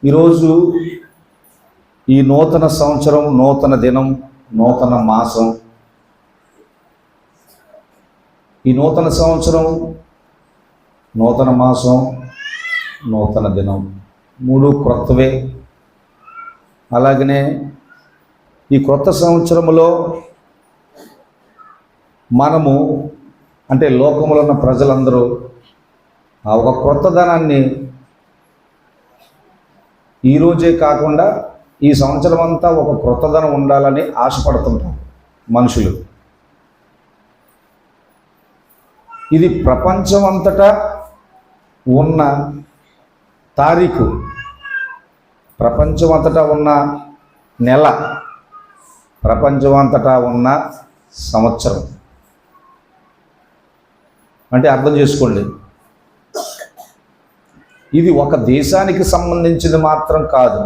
ఈరోజు ఈ నూతన సంవత్సరం, నూతన దినం, నూతన మాసం, ఈ నూతన సంవత్సరం, నూతన మాసం, నూతన దినం మూడు క్రొత్తవే. అలాగనే ఈ క్రొత్త సంవత్సరంలో మనము అంటే లోకంలో ఉన్న ప్రజలందరూ ఆ ఒక క్రొత్తదనాన్ని ఈరోజే కాకుండా ఈ సంవత్సరం అంతా ఒక క్రొత్తదనం ఉండాలని ఆశపడుతుంటారు మనుషులు. ఇది ప్రపంచం అంతటా ఉన్న తారీఖు, ప్రపంచం అంతటా ఉన్న నెల, ప్రపంచం అంతటా ఉన్న సంవత్సరం. అంటే అర్థం చేసుకోండి, ఇది ఒక దేశానికి సంబంధించింది మాత్రం కాదు.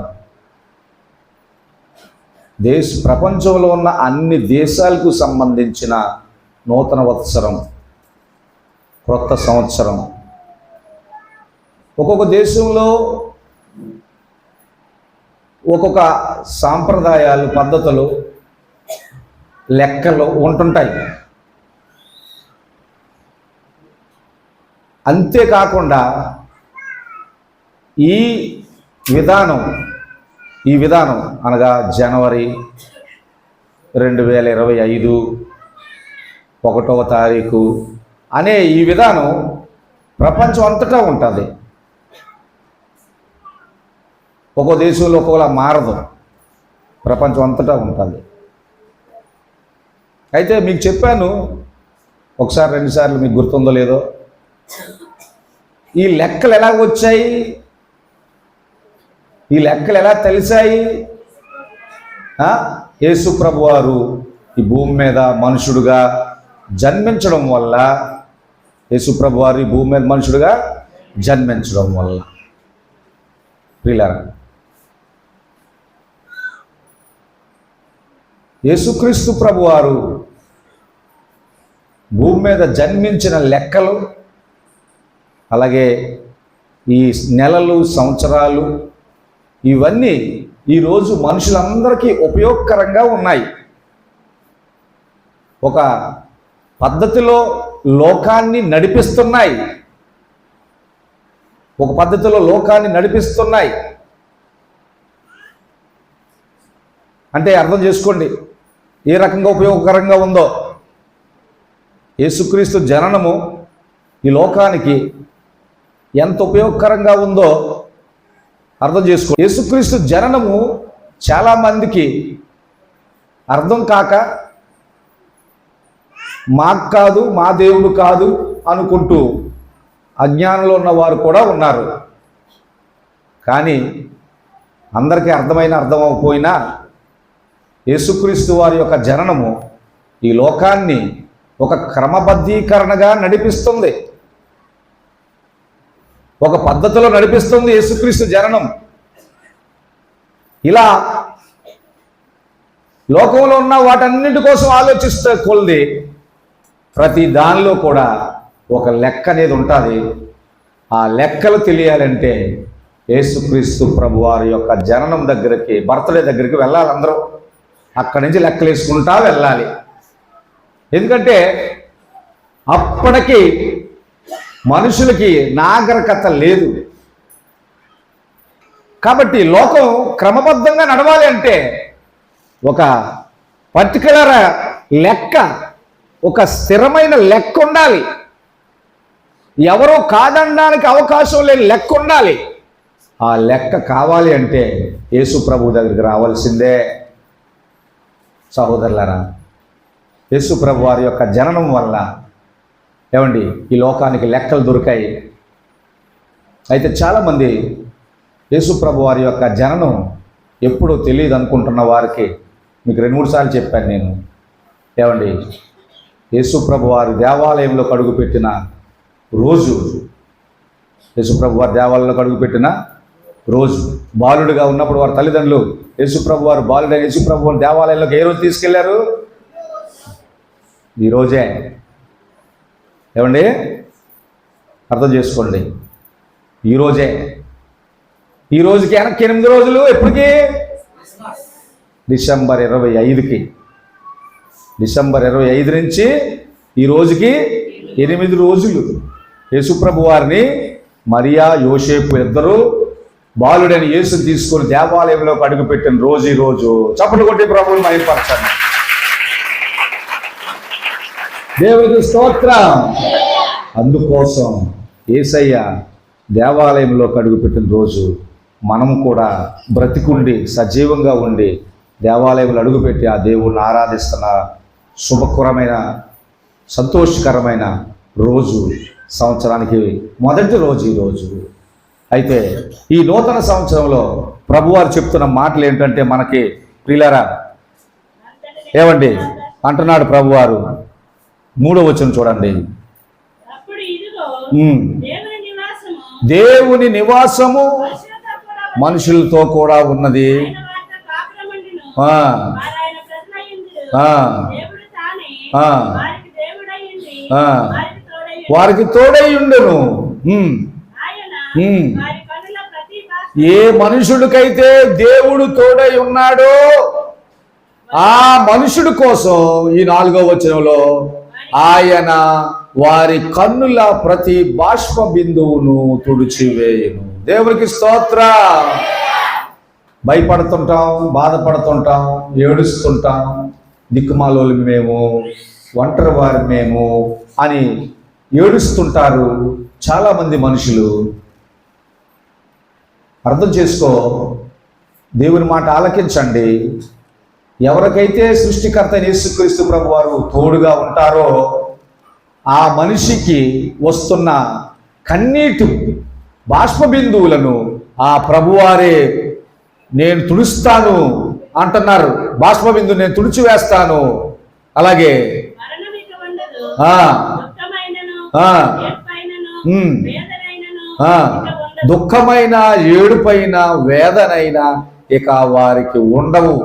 ప్రపంచంలో ఉన్న అన్ని దేశాలకు సంబంధించిన నూతన వత్సరం, క్రొత్త సంవత్సరం. ఒక్కొక్క దేశంలో ఒక్కొక్క సాంప్రదాయాలు, పద్ధతులు, లెక్కలు ఉంటుంటాయి. అంతేకాకుండా ఈ విధానం అనగా జనవరి 2025 1వ తారీఖు అనే ఈ విధానం ప్రపంచం అంతటా ఉంటుంది. ఒక్కో దేశంలో ఒక్కోలా మారదు, ప్రపంచం అంతటా ఉంటుంది. అయితే మీకు చెప్పాను ఒకసారి 2 సార్లు, మీకు గుర్తుందో లేదో, ఈ లెక్కలు ఎలా వచ్చాయి, ఈ లెక్కలు ఎలా తెలిసాయి? యేసు ప్రభు వారు ఈ భూమి మీద మనుషుడుగా జన్మించడం వల్ల, యేసు ప్రభు వారు ఈ భూమి మీద మనుషుడుగా జన్మించడం వల్ల. ప్రియులారా, యేసుక్రీస్తు ప్రభు వారు భూమి మీద జన్మించిన లెక్కలు, అలాగే ఈ నెలలు, సంవత్సరాలు, ఇవన్నీ ఈరోజు మనుషులందరికీ ఉపయోగకరంగా ఉన్నాయి. ఒక పద్ధతిలో లోకాన్ని నడిపిస్తున్నాయి, ఒక పద్ధతిలో లోకాన్ని నడిపిస్తున్నాయి. అంటే అర్థం చేసుకోండి ఏ రకంగా ఉపయోగకరంగా ఉందో. యేసుక్రీస్తు జననము ఈ లోకానికి ఎంత ఉపయోగకరంగా ఉందో అర్థం చేసుకో. యేసుక్రీస్తు జననము చాలామందికి అర్థం కాక, మాకు కాదు, మా దేవుడు కాదు అనుకుంటూ అజ్ఞానంలో ఉన్నవారు కూడా ఉన్నారు. కానీ అందరికీ అర్థం అవ్వకపోయినా యేసుక్రీస్తు వారి యొక్క జననము ఈ లోకాన్ని ఒక క్రమబద్ధీకరణగా నడిపిస్తుంది, ఒక పద్ధతిలో నడిపిస్తుంది యేసుక్రీస్తు జననం. ఇలా లోకంలో ఉన్న వాటన్నిటి కోసం ఆలోచిస్తే కొలిది ప్రతి దానిలో కూడా ఒక లెక్క అనేది ఉంటుంది. ఆ లెక్కలు తెలియాలంటే యేసుక్రీస్తు ప్రభు వారి యొక్క జననం దగ్గరికి, బర్త్డే దగ్గరికి వెళ్ళాలి. అందరూ అక్కడి నుంచి లెక్కలు వేసుకుంటా వెళ్ళాలి. ఎందుకంటే అప్పటికి మనుషులకి నాగరికత లేదు. కాబట్టి లోకం క్రమబద్ధంగా నడవాలి అంటే ఒక పర్టికులర్ లెక్క, ఒక స్థిరమైన లెక్క ఉండాలి. ఎవరో కాదనడానికి అవకాశం లేని లెక్క ఉండాలి. ఆ లెక్క కావాలి అంటే యేసు ప్రభు దగ్గరికి రావాల్సిందే. సహోదరులారా, యేసు ప్రభు వారి యొక్క జననం వల్ల ఏమండి ఈ లోకానికి లెక్కలు దొరికాయి. అయితే చాలామంది యేసు ప్రభు వారి యొక్క జననం ఎప్పుడో తెలియదు అనుకుంటున్న వారికి మీకు 2-3 సార్లు చెప్పాను నేను. ఏమండి యేసు ప్రభు వారి దేవాలయంలో అడుగుపెట్టిన రోజు, యేసు ప్రభు వారి దేవాలయంలో అడుగుపెట్టిన రోజు, బాలుడిగా ఉన్నప్పుడు వారి తల్లిదండ్రులు యేసు ప్రభు వారు బాలుడైన యేసు ప్రభు వారి దేవాలయంలోకి ఏ రోజు తీసుకెళ్లారు? ఈరోజే. ఏమండి అర్థం చేసుకోండి, ఈరోజే. ఈ రోజుకి వెనక్కి 8 రోజులు. ఎప్పటికి? డిసెంబర్ 25కి. డిసెంబర్ 25 నుంచి ఈ రోజుకి 8 రోజులు. యేసుప్రభు వారిని మరియా యోసేపు ఇద్దరు బాలుడైన యేసుని తీసుకొని దేవాలయంలోకి అడుగుపెట్టిన రోజు ఈ రోజు. చప్పట్లు కొట్టి ప్రభువుని మహిమపరచండి. దేవునికి స్తోత్రం. అందుకోసం యేసయ్య దేవాలయంలోకి అడుగుపెట్టిన రోజు మనం కూడా బ్రతికుండి సజీవంగా ఉండి దేవాలయంలో అడుగుపెట్టి ఆ దేవుణ్ణి ఆరాధిస్తున్న శుభకరమైన సంతోషకరమైన రోజు, సంవత్సరానికి మొదటి రోజు ఈరోజు. అయితే ఈ నూతన సంవత్సరంలో ప్రభువారు చెప్తున్న మాటలు ఏంటంటే మనకి ప్రియులారా, ఏమండి అంటున్నాడు ప్రభువారు. 3వ వచనం చూడండి. దేవుని నివాసము మనుషులతో కూడా ఉన్నది. వారికి తోడై ఉండెను. ఏ మనుషుడికైతే దేవుడు తోడై ఉన్నాడో ఆ మనుషుడి కోసం ఈ 4వ వచనంలో ఆయన వారి కన్నుల ప్రతి బాష్ప బిందువును తుడిచివేయును. దేవునికి స్తోత్రం. భయపడుతుంటాం, బాధపడుతుంటాం, ఏడుస్తుంటాం, దిక్కుమాలోలు మేము, ఒంటరి వారి మేము అని ఏడుస్తుంటారు చాలామంది మనుషులు. అర్థం చేసుకో, దేవుని మాట ఆలకించండి. ఎవరికైతే సృష్టికర్త యేసుక్రీస్తు ప్రభువారు తోడుగా ఉంటారో ఆ మనిషికి వస్తున్న కన్నీటి బాష్పబిందువులను ఆ ప్రభువారే నేను తుడుస్తాను అంటున్నారు. బాష్పబిందువు నేను తుడిచివేస్తాను. అలాగే దుఃఖమైన ఏడుపైన వేదనైన ఇక వారికి ఉండవు.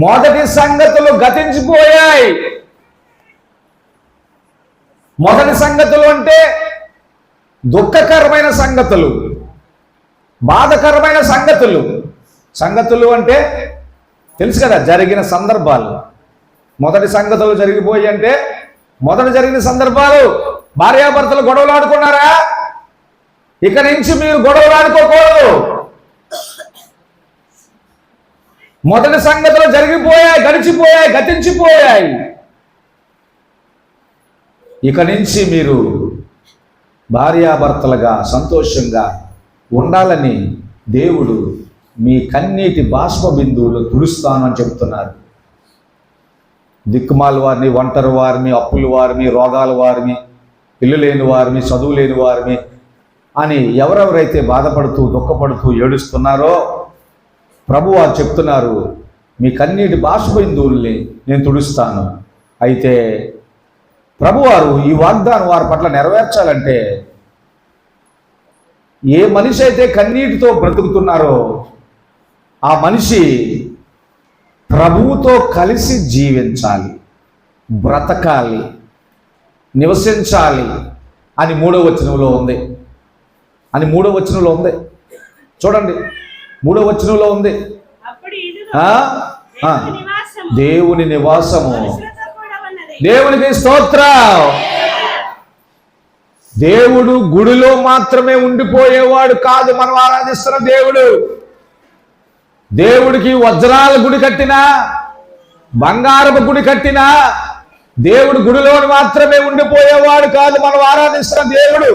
మొదటి సంగతులు గతించిపోయాయి. మొదటి సంగతులు అంటే దుఃఖకరమైన సంగతులు, బాధకరమైన సంగతులు. సంగతులు అంటే తెలుసు కదా, జరిగిన సందర్భాలు. మొదటి సంగతులు జరిగిపోయి అంటే మొదట జరిగిన సందర్భాలు. భార్యాభర్తలు గొడవలు ఆడుకున్నారా? ఇక నుంచి మీరు గొడవలు ఆడుకోకూడదు. మొదటి సంగతులు జరిగిపోయాయి, గడిచిపోయాయి, గతించిపోయాయి. ఇక నుంచి మీరు భార్యాభర్తలుగా సంతోషంగా ఉండాలని దేవుడు మీ కన్నీటి బాష్ప బిందువులు తుడుస్తాను అని చెప్తున్నారు. దిక్కుమాల వారిని, ఒంటరి వారిని, అప్పుల వారిని, రోగాల వారిని, ఇల్లు లేని వారిని, చదువు లేని వారిని అని ఎవరెవరైతే బాధపడుతూ దుఃఖపడుతూ ఏడుస్తున్నారో ప్రభువారు చెప్తున్నారు, మీ కన్నీటి బాష్ప బిందువుల్ని నేను తుడుస్తాను. అయితే ప్రభువారు ఈ వాగ్దానం వారి పట్ల నెరవేర్చాలంటే ఏ మనిషి అయితే కన్నీటితో బ్రతుకుతున్నారో ఆ మనిషి ప్రభువుతో కలిసి జీవించాలి, బ్రతకాలి, నివసించాలి అని 3వ వచనంలో ఉంది. అని 3వ వచనంలో ఉంది. చూడండి, 3వ వచనంలో ఉంది. దేవుని నివాసము. దేవునికి స్తోత్రం. దేవుడు గుడిలో మాత్రమే ఉండిపోయేవాడు కాదు. మనం ఆరాధిస్తున్న దేవుడు. దేవుడికి వజ్రాల గుడి కట్టినా, బంగారపు గుడి కట్టినా దేవుడు గుడిలో మాత్రమే ఉండిపోయేవాడు కాదు. మనం ఆరాధిస్తున్న దేవుడు,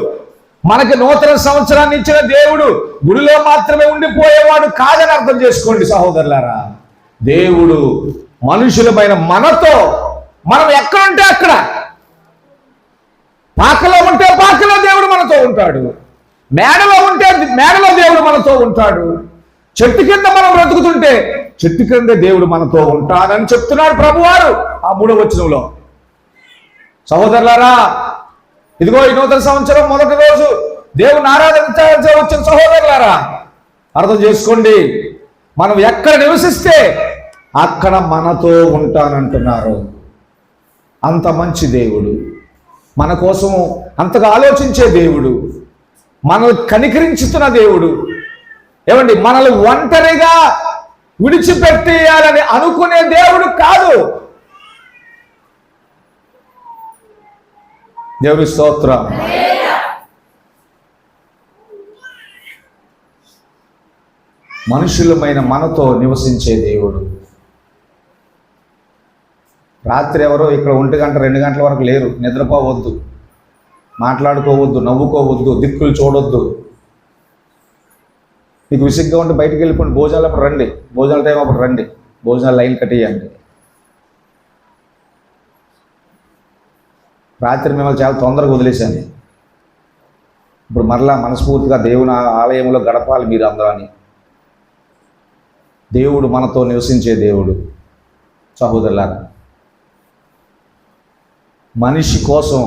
మనకి నూతన సంవత్సరాన్ని ఇచ్చిన దేవుడు గుడిలో మాత్రమే ఉండిపోయేవాడు కాదని అర్థం చేసుకోండి సహోదరులారా. దేవుడు మనుషులమైన మనతో, మనం ఎక్కడుంటే అక్కడ, పాకలో ఉంటే పాకలో దేవుడు మనతో ఉంటాడు, మేడలో ఉంటే మేడలో దేవుడు మనతో ఉంటాడు, చెట్టు కింద మనం బ్రతుకుతుంటే చెట్టు కింద దేవుడు మనతో ఉంటాడని చెప్తున్నాడు ప్రభువారు ఆ 3వ వచనంలో. సహోదరులారా, ఇదిగో ఈ నూతన సంవత్సరం మొదటి రోజు దేవుని ఆరాధించాల్సి వచ్చిన సహోదరులారా, అర్థం చేసుకోండి, మనం ఎక్కడ నివసిస్తే అక్కడ మనతో ఉంటానంటున్నారు. అంత మంచి దేవుడు. మన కోసం అంతగా ఆలోచించే దేవుడు, మనల్ని కనికరించుతున్న దేవుడు, ఏమండి మనల్ని ఒంటరిగా విడిచిపెట్టేయాలని అనుకునే దేవుడు కాదు. దేవుని స్తోత్రం. మనుషులమైన మనతో నివసించే దేవుడు. రాత్రి ఎవరో ఇక్కడ 1 గంట 2 గంటల వరకు లేరు, నిద్రపోవద్దు, మాట్లాడుకోవద్దు, నవ్వుకోవద్దు, దిక్కులు చూడొద్దు. మీకు విసిగ్గా ఉంటే బయటికి వెళ్ళిపోండి, భోజనాలు అప్పుడు రండి, భోజనాల టైం అప్పుడు రండి, భోజనాలు లైన్ కట్టేయండి. రాత్రి మిమ్మల్ని చాలా తొందరగా వదిలేశాను. ఇప్పుడు మరలా మనస్ఫూర్తిగా దేవుని ఆలయంలో గడపాలి మీరు అందరూ అని. దేవుడు మనతో నివసించే దేవుడు. సహోదరులారా, మనిషి కోసం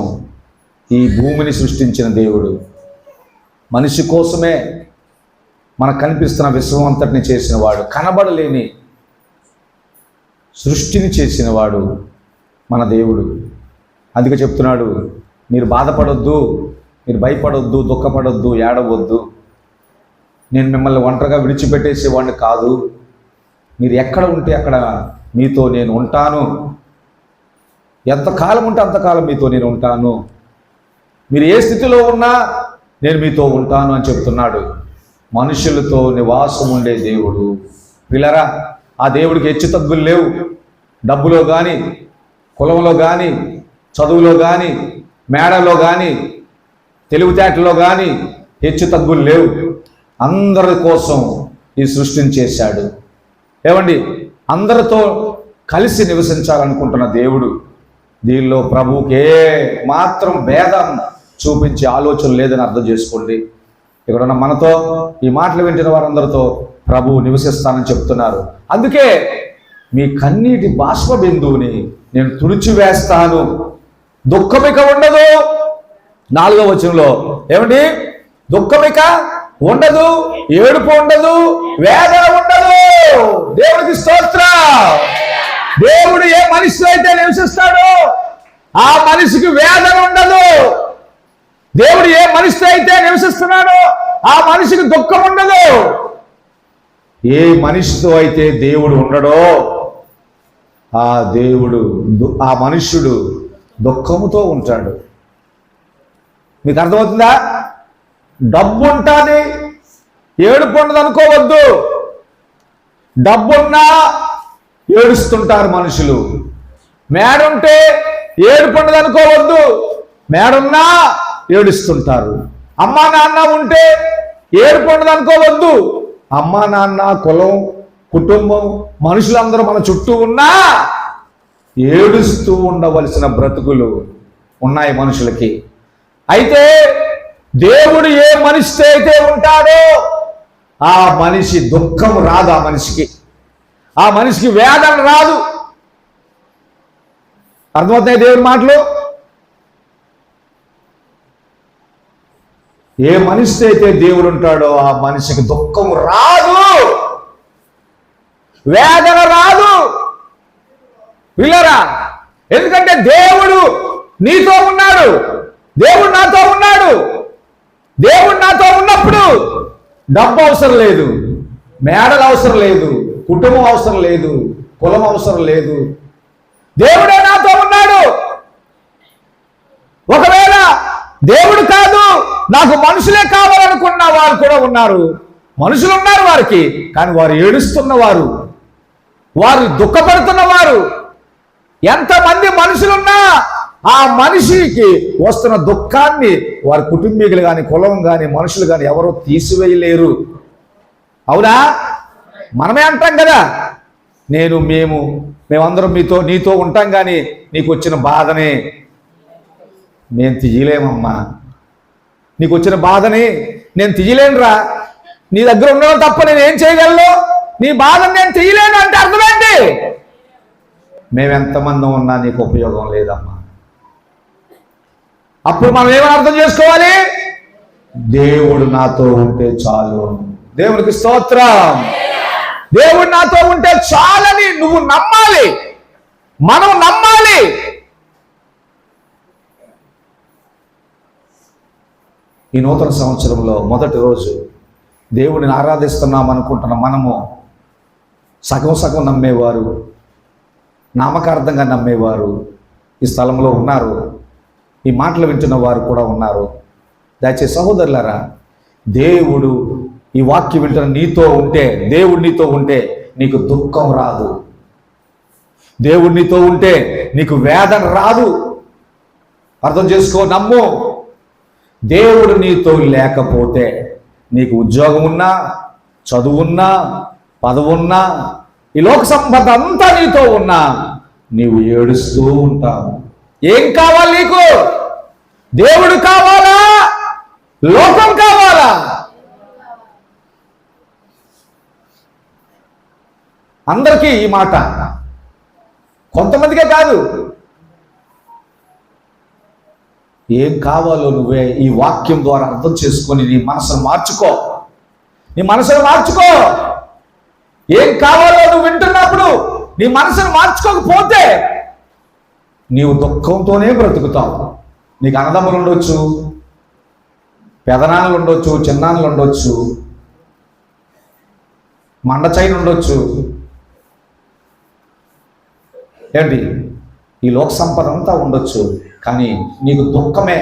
ఈ భూమిని సృష్టించిన దేవుడు, మనిషి కోసమే మనకు కనిపిస్తున్న విశ్వం అంతటిని చేసినవాడు, కనబడలేని సృష్టిని చేసినవాడు మన దేవుడు. అందుకే చెప్తున్నాడు, మీరు బాధపడొద్దు, మీరు భయపడొద్దు, దుఃఖపడొద్దు, ఏడవద్దు, నేను మిమ్మల్ని ఒంటరిగా విడిచిపెట్టేసేవాడిని కాదు, మీరు ఎక్కడ ఉంటే అక్కడ మీతో నేను ఉంటాను, ఎంతకాలం ఉంటే అంతకాలం మీతో నేను ఉంటాను, మీరు ఏ స్థితిలో ఉన్నా నేను మీతో ఉంటాను అని చెప్తున్నాడు. మనుషులతో నివాసం ఉండే దేవుడు. పిల్లరా, ఆ దేవుడికి హెచ్చు తగ్గులు లేవు. డబ్బులో కానీ, కులంలో కానీ, చదువులో కానీ, మేడలో కానీ, తెలివితేటలో కానీ హెచ్చు తగ్గులు లేవు. అందరి కోసం ఈ సృష్టిని చేశాడు. ఏమండి, అందరితో కలిసి నివసించాలనుకుంటున్న దేవుడు. దీనిలో ప్రభువుకే మాత్రం భేదం చూపించే ఆలోచన లేదని అర్థం చేసుకోండి. ఇక్కడ మనతో ఈ మాటలు వింటున్న వారందరితో ప్రభువు నివసిస్తానని చెప్తున్నారు. అందుకే మీ కన్నీటి బాష్ప బిందువుని నేను తుడిచివేస్తాను, దుఃఖమిక ఉండదు. 4వ వచనంలో ఏమండి, దుఃఖమిక ఉండదు, ఏడుపు ఉండదు, వేదన ఉండదు. దేవుడికి స్తోత్రం. దేవుడు ఏ మనిషిలో అయితే నివసిస్తాడో ఆ మనిషికి వేదన ఉండదు. దేవుడు ఏ మనిషితో అయితే నివసిస్తున్నాడో ఆ మనిషికి దుఃఖం ఉండదు. ఏ మనిషితో అయితే దేవుడు ఉండడో ఆ మనుష్యుడు దుఃఖముతో ఉంటాడు. మీకు అర్థమవుతుందా? డబ్బు ఉంటుంది, ఏడుపు ఉండదు అనుకోవద్దు. డబ్బున్నా ఏడుస్తుంటారు మనుషులు. మేడుంటే ఏడుపు ఉండదు అనుకోవద్దు, మేడున్నా ఏడుస్తుంటారు. అమ్మా నాన్న ఉంటే ఏడుపు ఉండదు అనుకోవద్దు. అమ్మా నాన్న, కులం, కుటుంబం, మనుషులందరూ మన చుట్టూ ఉన్నా ఏడుస్తూ ఉండవలసిన బ్రతుకులు ఉన్నాయి మనుషులకి. అయితే దేవుడు ఏ మనిషితో అయితే ఉంటాడో ఆ మనిషి దుఃఖం రాదు. ఆ మనిషికి వేదన రాదు. అర్థమవుతాయి దేవుని మాటలు? ఏ మనిషితో అయితే దేవుడు ఉంటాడో ఆ మనిషికి దుఃఖం రాదు, వేదన రాదు. విల్లరా, ఎందుకంటే దేవుడు నీతో ఉన్నాడు, దేవుడు నాతో ఉన్నాడు. దేవుడు నాతో ఉన్నప్పుడు డబ్బు అవసరం లేదు, మేడలు అవసరం లేదు, కుటుంబం అవసరం లేదు, కులం అవసరం లేదు. దేవుడే నాతో ఉన్నాడు. ఒకవేళ దేవుడు కాదు, నాకు మనుషులే కావాలనుకున్న వారు కూడా ఉన్నారు. మనుషులు ఉన్నారు వారికి, కానీ వారు ఏడుస్తున్నవారు, వారు దుఃఖపడుతున్నవారు. ఎంతమంది మనుషులున్నా ఆ మనిషికి వస్తున్న దుఃఖాన్ని వారి కుటుంబీకులు కానీ, కులం కానీ, మనుషులు కానీ ఎవరో తీసివేయలేరు. అవునా? మనమే అంటాం కదా, మేమందరం నీతో ఉంటాం, కానీ నీకు వచ్చిన బాధనే నేను తీయలేమమ్మా, నీకు వచ్చిన బాధని నేను తీయలేనురా, నీ దగ్గర ఉండడం తప్ప నేను ఏం చేయగలను, నీ బాధను నేను తీయలేను అంటే అర్థమేంటి? మేమెంతమంది ఉన్నా నీకు ఉపయోగం లేదమ్మా. అప్పుడు మనం ఏమని అర్థం చేసుకోవాలి? దేవుడు నాతో ఉంటే చాలు. దేవునికి స్తోత్రం. దేవుడు నాతో ఉంటే చాలని నువ్వు నమ్మాలి, మనం నమ్మాలి. ఈ నూతన సంవత్సరంలో మొదటి రోజు దేవుడిని ఆరాధిస్తున్నాం అనుకుంటున్న మనము సగం సగం నమ్మేవారు, నామకార్థంగా నమ్మేవారు ఈ స్థలంలో ఉన్నారు. ఈ మాటలు వింటున్న వారు కూడా ఉన్నారు. దయచేసి సహోదరులారా, దేవుడు ఈ వాక్యం వింటున్న నీతో ఉంటే, దేవుడు నీతో ఉంటే నీకు దుఃఖం రాదు. దేవుడు నీతో ఉంటే నీకు వేదన రాదు. అర్థం చేసుకో, నమ్ము. దేవుడు నీతో లేకపోతే నీకు ఉద్యోగం ఉన్నా, చదువున్నా, పదవున్నా, ఈ లోక సంపద అంతా నీతో ఉన్నా నీవు ఏడుస్తూ ఉంటావు. ఏం కావాలి నీకు? దేవుడు కావాలా? లోకం కావాలా? అందరికీ ఈ మాట, కొంతమందికే కాదు. ఏం కావాలో నువ్వే ఈ వాక్యం ద్వారా అర్థం చేసుకొని నీ మనసును మార్చుకో. నీ మనసును మార్చుకో. ఏం కావాలో నువ్వు వింటున్నప్పుడు నీ మనసును మార్చుకోకపోతే నీవు దుఃఖంతోనే బ్రతుకుతావు. నీకు అన్నదమ్ములు ఉండొచ్చు, పెదనాన్నలు ఉండొచ్చు, చిన్నాన్నలు ఉండొచ్చు, మండచైన ఉండొచ్చు. ఏంటి, ఈ లోక సంపద అంతా ఉండొచ్చు, కానీ నీకు దుఃఖమే.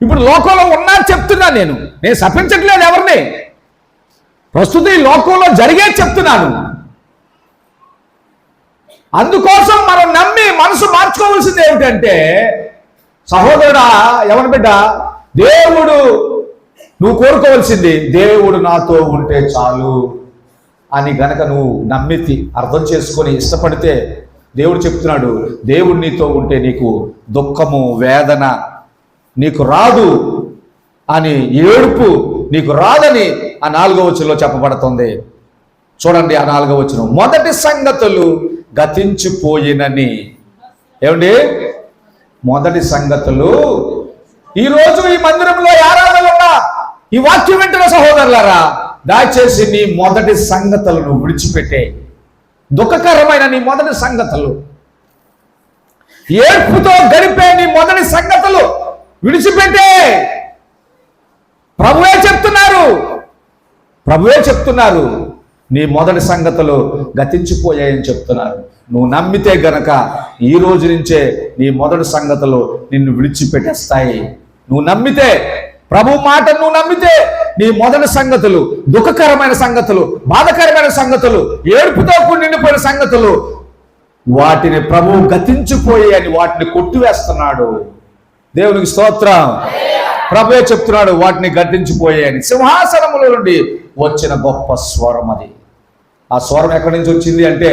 ఇప్పుడు లోకంలో ఉన్నా చెప్తున్నా, నేను శపించట్లేదు ఎవరిని. ప్రస్తుతం ఈ లోకంలో జరిగే చెప్తున్నాను. అందుకోసం మనం నమ్మి మనసు మార్చుకోవాల్సింది ఏమిటంటే, సహోదరుడా, ఎవరి బిడ్డ, దేవుడు నువ్వు కోరుకోవాల్సింది దేవుడు నాతో ఉంటే చాలు అని గనక నువ్వు నమ్మితి అర్థం చేసుకొని ఇష్టపడితే దేవుడు చెప్తున్నాడు, దేవుడు నీతో ఉంటే నీకు దుఃఖము, వేదన నీకు రాదు అని, ఏడుపు నీకు రాదని ఆ 4వ వచనంలో చెప్పబడుతుంది. చూడండి ఆ 4వ వచనం, మొదటి సంగతులు గతించిపోయినని. ఏమండి, మొదటి సంగతులు. ఈరోజు ఈ మందిరంలో ఆరాధన ఉన్నా, ఈ వాక్యం వింటున్న సహోదరులారా, దయచేసి నీ మొదటి సంగతులను విడిచిపెట్టే. దుఃఖకరమైన నీ మొదటి సంగతులు, ఏడ్పుతో గడిపే నీ మొదటి సంగతులు విడిచిపెట్టే. ప్రభువే చెప్తున్నారు నీ మొదటి సంగతులు గతించిపోయాయని చెప్తున్నారు. నువ్వు నమ్మితే గనక ఈ రోజు నుంచే నీ మొదటి సంగతులు నిన్ను విడిచిపెట్టేస్తాయి. నువ్వు నమ్మితే, ప్రభు మాట నువ్వు నమ్మితే నీ మొదటి సంగతులు, దుఃఖకరమైన సంగతులు, బాధకరమైన సంగతులు, ఏడుపుతో నిండిపోయిన సంగతులు, వాటిని ప్రభువు గతించిపోయాయని వాటిని కొట్టివేస్తున్నాడు. దేవునికి స్తోత్రం. ప్రభువే చెప్తున్నాడు వాటిని గతించిపోయాయని. సింహాసనముల నుండి వచ్చిన గొప్ప స్వరం అది. ఆ స్వరం ఎక్కడి నుంచి వచ్చింది అంటే,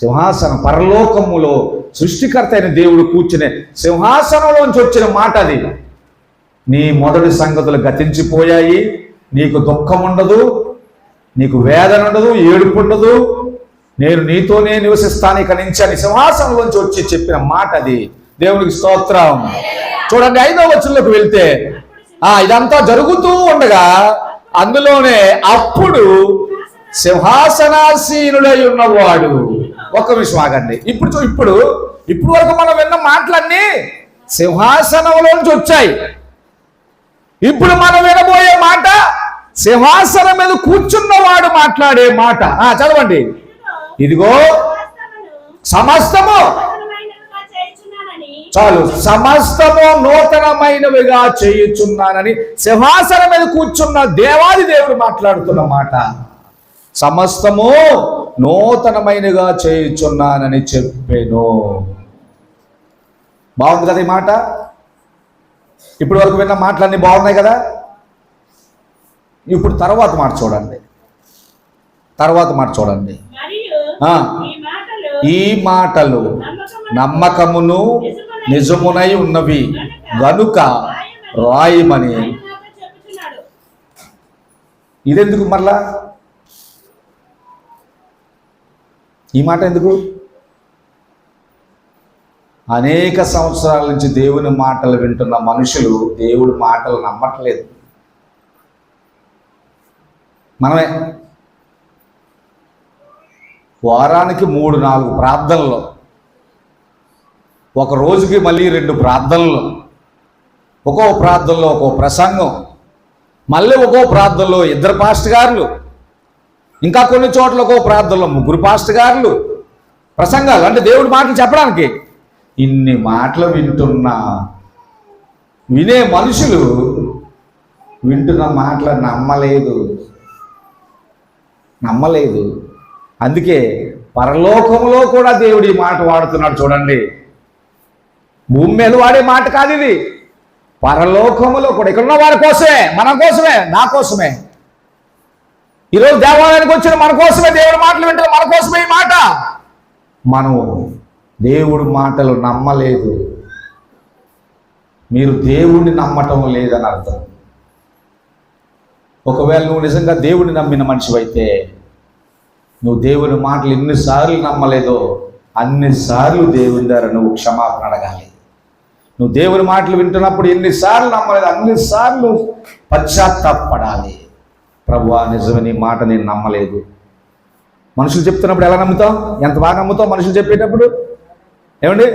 సింహాసనం, పరలోకములో సృష్టికర్త అయిన దేవుడు కూర్చునే సింహాసనంలోంచి వచ్చిన మాట అది. నీ మొదటి సంగతులు గతించిపోయాయి, నీకు దుఃఖం ఉండదు, నీకు వేదన ఉండదు, ఏడుపు ఉండదు, నేను నీతోనే నివసిస్తాను ఇక నుంచి అని సింహాసనంలోంచి వచ్చి చెప్పిన మాట అది. దేవునికి స్తోత్రం. చూడండి 5వ వచనంలోకి వెళ్తే, ఇదంతా జరుగుతూ ఉండగా అందులోనే అప్పుడు సింహాసనాసీనుడై ఉన్నవాడు. ఒక్క నిమిషం ఆగండి. ఇప్పుడు వరకు మనం విన్న మాటలన్నీ సింహాసనంలోంచి వచ్చాయి. ఇప్పుడు మనం వినబోయే మాట సింహాసనం మీద కూర్చున్నవాడు మాట్లాడే మాట. చదవండి. ఇదిగో సమస్తము, చాలు, సమస్తము నూతనమైనవిగా చేయుచున్నానని సింహాసనం మీద కూర్చున్న దేవాది దేవుడు మాట్లాడుతున్న మాట. సమస్తము నూతనమైనగా చేయుచున్నానని చెప్పాను. బాగుంది కదా ఈ మాట? ఇప్పుడు వరకు విన్న మాటలన్నీ బాగున్నాయి కదా. ఇప్పుడు తర్వాత మాట చూడండి. ఈ మాటలు నమ్మకమును నిజమునై ఉన్నవి గనుక రాయమని. ఇదెందుకు మరలా ఈ మాట ఎందుకు? అనేక సంవత్సరాల నుంచి దేవుని మాటలు వింటున్న మనుషులు దేవుడి మాటలు నమ్మట్లేదు. మనమే వారానికి 3-4 ప్రార్థనలు, ఒక రోజుకి మళ్ళీ 2 ప్రార్థనలు, ఒక్కో ప్రార్థనలో ఒక్కో ప్రసంగం, మళ్ళీ ఒక్కో ప్రార్థనలో 2 పాస్టర్ గారులు, ఇంకా కొన్ని చోట్ల ఒక్కో ప్రార్థనలో 3 పాస్టర్ గారులు ప్రసంగాలు. అంటే దేవుడి మాటలు చెప్పడానికి ఇన్ని మాటలు వినే మనుషులు వింటున్న మాటలు నమ్మలేదు. అందుకే పరలోకంలో కూడా దేవుడు ఈ మాట వాడుతున్నాడు. చూడండి, భూమి మీద వాడే మాట కాదు ఇది. పరలోకములో కూడా ఇక్కడున్న వారి కోసమే, మన కోసమే, నా కోసమే, ఈరోజు దేవాలయానికి వచ్చిన మన కోసమే దేవుడి మాటలు వింటారు, మన కోసమే ఈ మాట. మనం దేవుడి మాటలు నమ్మలేదు, మీరు దేవుడిని నమ్మటం లేదని అర్థం. ఒకవేళ నువ్వు నిజంగా దేవుడిని నమ్మిన మనిషివైతే నువ్వు దేవుని మాటలు ఎన్నిసార్లు నమ్మలేదో అన్నిసార్లు దేవుని ద్వారా నువ్వు క్షమాపణ అడగాలి. నువ్వు దేవుని మాటలు వింటున్నప్పుడు ఎన్నిసార్లు నమ్మలేదు అన్నిసార్లు పశ్చాత్తాపడాలి. ప్రభువా, నిజమే, నీ మాట నేను నమ్మలేదు. మనుషులు చెప్తున్నప్పుడు ఎలా నమ్ముతాం? ఎంత బాగా నమ్ముతాం మనుషులు చెప్పేటప్పుడు? ఏమండి,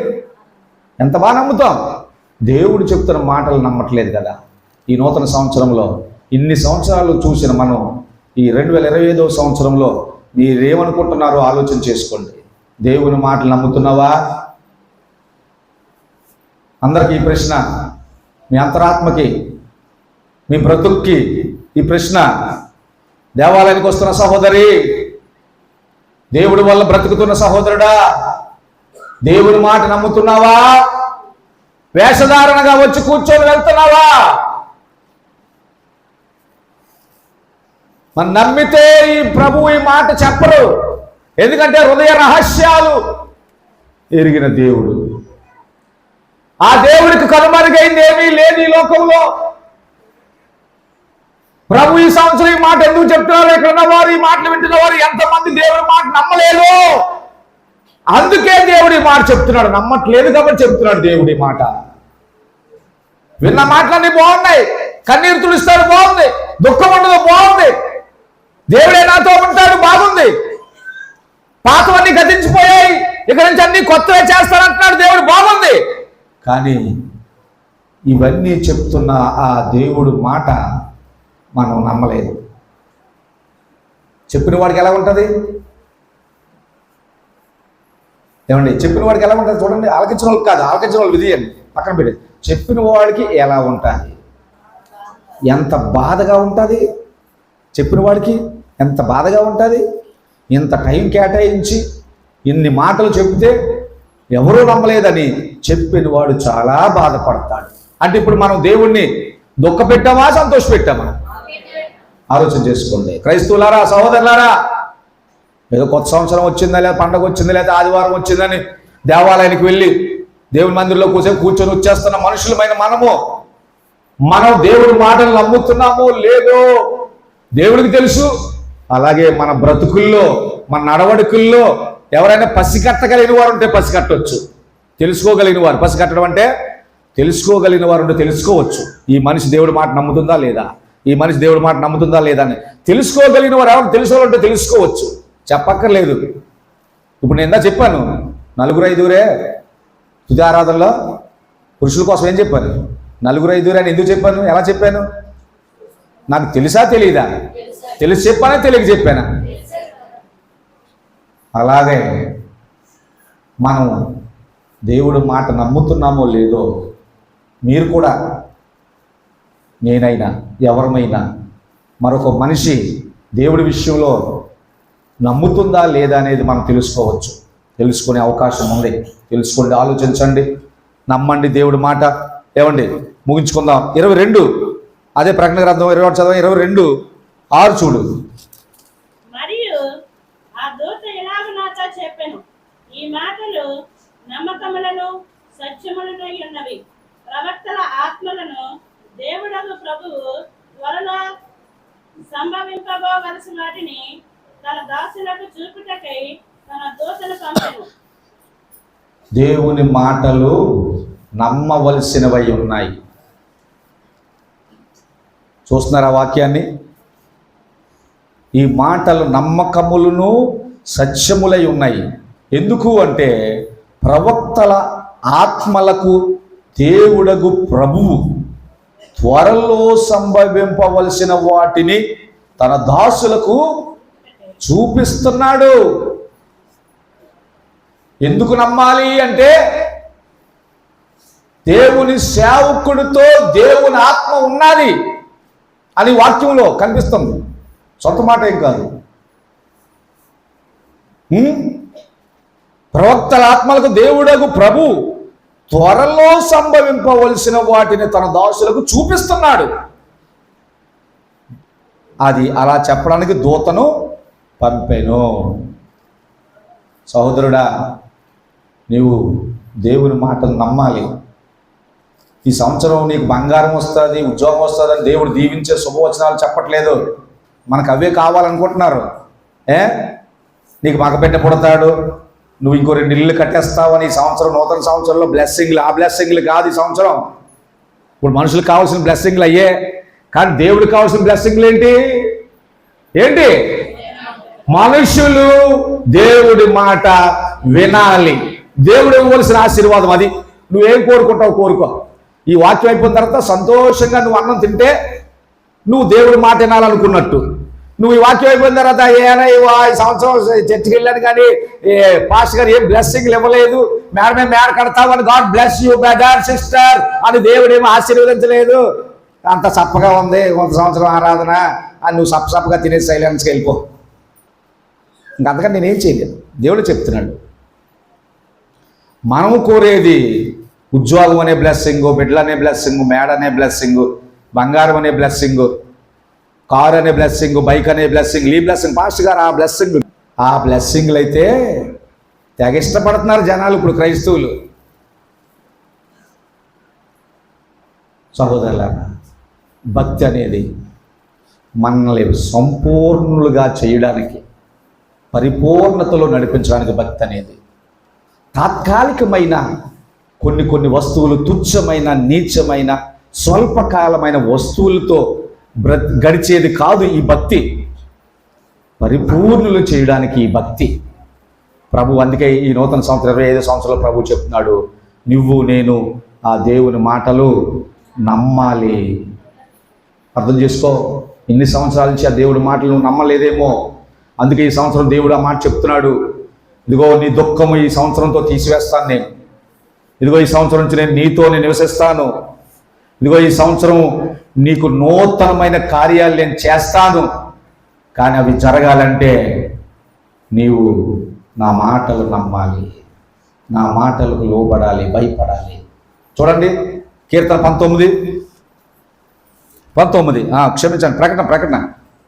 ఎంత బాగా నమ్ముతాం? దేవుడు చెప్తున్న మాటలు నమ్మట్లేదు కదా. ఈ నూతన సంవత్సరంలో ఇన్ని సంవత్సరాలు చూసిన మనం ఈ 2025వ సంవత్సరంలో మీరేమనుకుంటున్నారో ఆలోచన చేసుకోండి. దేవుని మాటలు నమ్ముతున్నావా? అందరికీ ఈ ప్రశ్న, మీ అంతరాత్మకి, మీ బ్రతుక్కి ఈ ప్రశ్న. దేవాలయానికి వస్తున్న సహోదరి, దేవుడి వల్ల బ్రతుకుతున్న సహోదరుడా, దేవుడి మాట నమ్ముతున్నావా? వేషధారణగా వచ్చి కూర్చొని వెళ్తున్నావా? మనం నమ్మితే ఈ ప్రభు ఈ మాట చెప్పరు. ఎందుకంటే హృదయ రహస్యాలు ఎరిగిన దేవుడు. ఆ దేవుడికి కనుమరుగైంది ఏమీ లేదు ఈ లోకంలో. ప్రభు ఈ సంవత్సరం ఈ మాట ఎందుకు చెప్తున్నారు? ఇక్కడ ఉన్నవారు, ఈ మాటలు వింటున్న వారు ఎంతమంది దేవుడి మాట నమ్మలేదు? అందుకే దేవుడి మాట చెప్తున్నాడు. నమ్మట్లేదు కాబట్టి చెప్తున్నాడు దేవుడి మాట. విన్న మాటలన్నీ బాగున్నాయి, కన్నీరు తుడుస్తాడు బాగుంది, దుఃఖం ఉండదు బాగుంది, దేవుడే నాతో ఉంటాడు బాగుంది, పాతవన్నీ గతించిపోయాయి, ఇక నుంచి అన్ని కొత్తవే చేస్తానంటున్నాడు దేవుడు బాగుంది. కానీ ఇవన్నీ చెప్తున్న ఆ దేవుడు మాట మనం నమ్మలేదు. చెప్పిన వాడికి ఎలా ఉంటుంది? ఏమండి, చెప్పిన వాడికి ఎలా ఉంటుంది చూడండి. ఆలకించిన వాళ్ళకి కాదు, ఆలకించిన వాళ్ళు విధియండి, పక్కన పెట్టి. చెప్పిన వాడికి ఎలా ఉంటుంది? ఎంత బాధగా ఉంటుంది? చెప్పిన వాడికి ఎంత బాధగా ఉంటుంది? ఇంత టైం కేటాయించి ఇన్ని మాటలు చెప్తే ఎవరూ నమ్మలేదని చెప్పిన వాడు చాలా బాధపడతాడు. అంటే ఇప్పుడు మనం దేవుణ్ణి దుఃఖపెట్టామా, సంతోషపెట్టామా? ఆలోచన చేసుకోండి. క్రైస్తవులారా, సహోదరులారా, ఏదో కొత్త సంవత్సరం వచ్చిందా, లేదా పండగ వచ్చిందా, లేదా ఆదివారం వచ్చిందని దేవాలయానికి వెళ్ళి దేవుని మందిరంలో కూర్చొని వచ్చేస్తున్న మనుషులమైన మనం దేవుడి మాటలు నమ్ముతున్నామో లేదో దేవుడికి తెలుసు. అలాగే మన బ్రతుకుల్లో, మన నడవడికల్లో ఎవరైనా పసికట్టగలిగిన వారు ఉంటే పసికట్టవచ్చు. తెలుసుకోగలిగిన వారు, పసికట్టడం అంటే తెలుసుకోగలిగిన వారు ఉంటే తెలుసుకోవచ్చు. ఈ మనిషి దేవుడి మాట నమ్ముతుందా లేదా, ఈ మనిషి దేవుడి మాట నమ్ముతుందా లేదా అని తెలుసుకోగలిగిన వారు ఎవరు తెలుసుకోవాలంటే తెలుసుకోవచ్చు, చెప్పక్కర్లేదు. ఇప్పుడు నేను చెప్పాను, 4-5 తుది ఆరాధనలో పురుషుల కోసం ఏం చెప్పాను? 4-5 అని ఎందుకు చెప్పాను? ఎలా చెప్పాను? నాకు తెలుసా తెలియదా? తెలిసి చెప్పానా, తెలియక చెప్పానా? అలాగే మనం దేవుడి మాట నమ్ముతున్నామో లేదో మీరు కూడా, నేనైనా ఎవరమైనా మరొక మనిషి దేవుడి విషయంలో నమ్ముతుందా లేదా అనేది మనం తెలుసుకోవచ్చు. తెలుసుకునే అవకాశం ఉంది. తెలుసుకోండి, ఆలోచించండి, నమ్మండి దేవుడి మాట. ఏమండి, ముగించుకుందాం. 22 అదే ప్రకటన గ్రంథం 21 చదవం. 22:6 చూడు. మరియు ఆ దూత ఇలాగు నాతో చెప్పెను, ఈ మాటలు నమ్మకములను సత్యములనై ఉన్నవి. ప్రవక్తల ఆత్మలను దేవుడగు ప్రభువు త్వరలో సంభవింపబోవలసిన వాటిని తన దాసులకు చూపుటకై తన దూతను పంపెను. దేవుని మాటలు నమ్మవలసినవై ఉన్నాయి. చూస్తున్నారా వాక్యాన్ని? ఈ మాటలు నమ్మకములను సత్యములై ఉన్నాయి. ఎందుకు అంటే ప్రవక్తల ఆత్మలకు దేవుడగు ప్రభువు త్వరలో సంభవింపవలసిన వాటిని తన దాసులకు చూపిస్తున్నాడు. ఎందుకు నమ్మాలి అంటే, దేవుని సేవకుడితో దేవుని ఆత్మ ఉన్నది అని వాక్యంలో కనిపిస్తుంది. సొంత మాట ఏం కాదు. ప్రవక్తల ఆత్మలకు దేవుడగు ప్రభు త్వరలో సంభవింపవలసిన వాటిని తన దాసులకు చూపిస్తున్నాడు. అది అలా చెప్పడానికి దూతను పంపెను. సహోదరుడా, నీవు దేవుని మాటను నమ్మాలి. ఈ సంవత్సరం నీకు బంగారం వస్తుంది, ఉద్యోగం వస్తుంది అని దేవుడు దీవించే శుభవచనాలు చెప్పట్లేదు. మనకు అవే కావాలనుకుంటున్నారు. నీకు మగబిడ్డ పుడతాడు, నువ్వు ఇంకో 2 ఇళ్ళు కట్టేస్తావని ఈ సంవత్సరం, నూతన సంవత్సరంలో బ్లెస్సింగ్లు. ఆ బ్లెస్సింగ్లు కాదు ఈ సంవత్సరం. ఇప్పుడు మనుషులకు కావాల్సిన బ్లెస్సింగ్లు అయ్యే, కానీ దేవుడికి కావాల్సిన బ్లెస్సింగ్లు ఏంటి? మనుషులు దేవుడి మాట వినాలి. దేవుడు ఇవ్వవలసిన ఆశీర్వాదం అది. నువ్వేం కోరుకుంటావు కోరుకో. ఈ వాక్యం అయిపోయిన తర్వాత సంతోషంగా నువ్వు అన్నం తింటే నువ్వు దేవుడి మాట వినాలనుకున్నట్టు. నువ్వు ఈ వాక్యం అయిపోయిన తర్వాత ఈ సంవత్సరం చర్చికి వెళ్ళాను కానీ పాస్టర్ గారు ఏం బ్లెస్సింగ్లు ఇవ్వలేదు, మేడ కడతామని God bless you brother sister అని దేవుడు ఏమో ఆశీర్వదించలేదు, అంత సప్పగా ఉంది 100 సంవత్సరం ఆరాధన అని నువ్వు సప్పగా తినేసి సైలెన్స్కి వెళ్ళిపో. ఇంకంతకంటే నేనేం చేయలేదు. దేవుడు చెప్తున్నాడు. మనము కోరేది ఉద్యోగం అనే బ్లెస్సింగ్, బిడ్డలు అనే బ్లెస్సింగ్, మేడ అనే బ్లెస్సింగ్, బంగారం అనే బ్లెస్సింగ్, కారు అనే బ్లెస్సింగ్, బైక్ అనే బ్లెస్సింగ్, ఈ బ్లెస్సింగ్. పాస్టర్ గారు ఆ బ్లెస్సింగ్లు అయితే తెగ ఇష్టపడుతున్నారు జనాలు ఇప్పుడు, క్రైస్తవులు. సహోదరులారా, భక్తి అనేది మనల్ని సంపూర్ణులుగా చేయడానికి, పరిపూర్ణతలో నడిపించడానికి భక్తి అనేది. తాత్కాలికమైన కొన్ని వస్తువులు, తుచ్చమైన, నీచమైన, స్వల్పకాలమైన వస్తువులతో గడిచేది కాదు ఈ భక్తి. పరిపూర్ణులు చేయడానికి ఈ భక్తి. ప్రభు అందుకే ఈ నూతన సంవత్సరం 25 సంవత్సరాలు ప్రభు చెప్తున్నాడు, నువ్వు నేను ఆ దేవుని మాటలు నమ్మాలి. అర్థం చేసుకో. ఇన్ని సంవత్సరాల నుంచి ఆ దేవుడి మాటలు నువ్వు నమ్మలేదేమో. అందుకే ఈ సంవత్సరం దేవుడు ఆ మాట చెప్తున్నాడు. ఇదిగో నీ దుఃఖము ఈ సంవత్సరంతో తీసివేస్తాను నేను. ఇదిగో ఈ సంవత్సరం నుంచి నేను నీతో నివసిస్తాను. ఇదిగో ఈ సంవత్సరం నీకు నూతనమైన కార్యాలు నేను చేస్తాను. కానీ అవి జరగాలంటే నీవు నా మాటలు నమ్మాలి, నా మాటలకు లోబడాలి, భయపడాలి. చూడండి కీర్తన 19 క్షమించండి,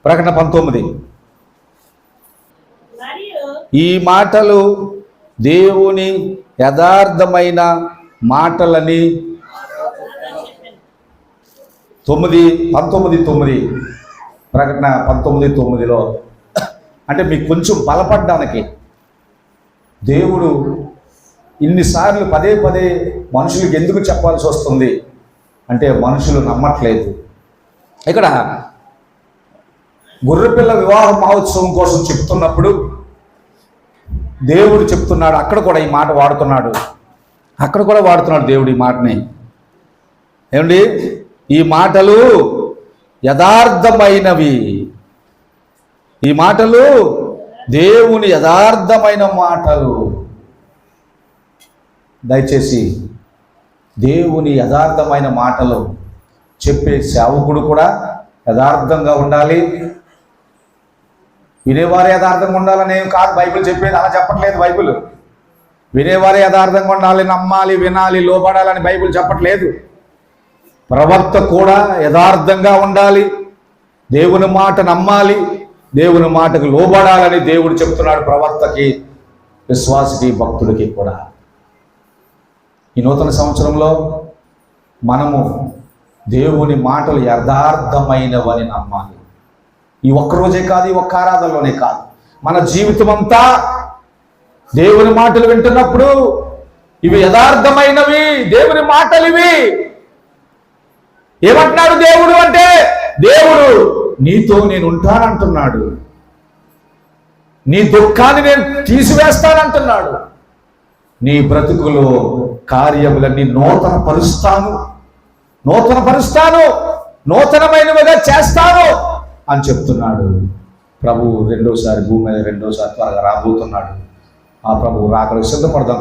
ప్రకటన 19. ఈ మాటలు దేవుని యథార్థమైన మాటలని 19:9 ప్రకటన 19:9లో అంటే మీకు కొంచెం బలపడ్డానికి దేవుడు ఇన్నిసార్లు పదే మనుషులకు ఎందుకు చెప్పాల్సి వస్తుంది అంటే మనుషులు నమ్మట్లేదు. ఇక్కడ గొర్రెపిల్ల వివాహ మహోత్సవం కోసం చెప్తున్నప్పుడు దేవుడు చెప్తున్నాడు, అక్కడ కూడా ఈ మాట వాడుతున్నాడు. దేవుడు ఈ మాటని. ఏమండి, ఈ మాటలు యథార్థమైనవి. ఈ మాటలు దేవుని యథార్థమైన మాటలు. దయచేసి దేవుని యథార్థమైన మాటలు చెప్పే సేవకుడు కూడా యథార్థంగా ఉండాలి. వినేవారే యథార్థంగా ఉండాలని ఏం కాదు బైబిల్ చెప్పేది, అలా చెప్పట్లేదు బైబిల్. వినేవారే యథార్థంగా ఉండాలి, నమ్మాలి, వినాలి, లోబడాలని బైబిల్ చెప్పట్లేదు. ప్రవక్త కూడా యథార్థంగా ఉండాలి, దేవుని మాట నమ్మాలి, దేవుని మాటకు లోబడాలని దేవుడు చెప్తున్నాడు ప్రవక్తకి, విశ్వాసికి, భక్తుడికి కూడా. ఈ నూతన సంవత్సరంలో మనము దేవుని మాటలు యథార్థమైనవని నమ్మాలి. ఈ ఒక్కరోజే కాదు, ఈ ఒక్క ఆరాధనలోనే కాదు, మన జీవితం అంతా దేవుని మాటలు వింటున్నప్పుడు ఇవి యథార్థమైనవి దేవుని మాటలు. ఇవి ఏమంటున్నాడు దేవుడు అంటే, దేవుడు నీతో నేను ఉంటానంటున్నాడు, నీ దుఃఖాన్ని నేను తీసివేస్తానంటున్నాడు, నీ బ్రతుకులో కార్యములన్నీ నూతన పరుస్తాను, నూతన పరుస్తాను, నూతనమైనవిగా చేస్తాను అని చెప్తున్నాడు. ప్రభు రెండోసారి భూమి మీద రెండోసారి త్వరగా రాబోతున్నాడు. ఆ ప్రభు రాకడకు సిద్ధపడదాం.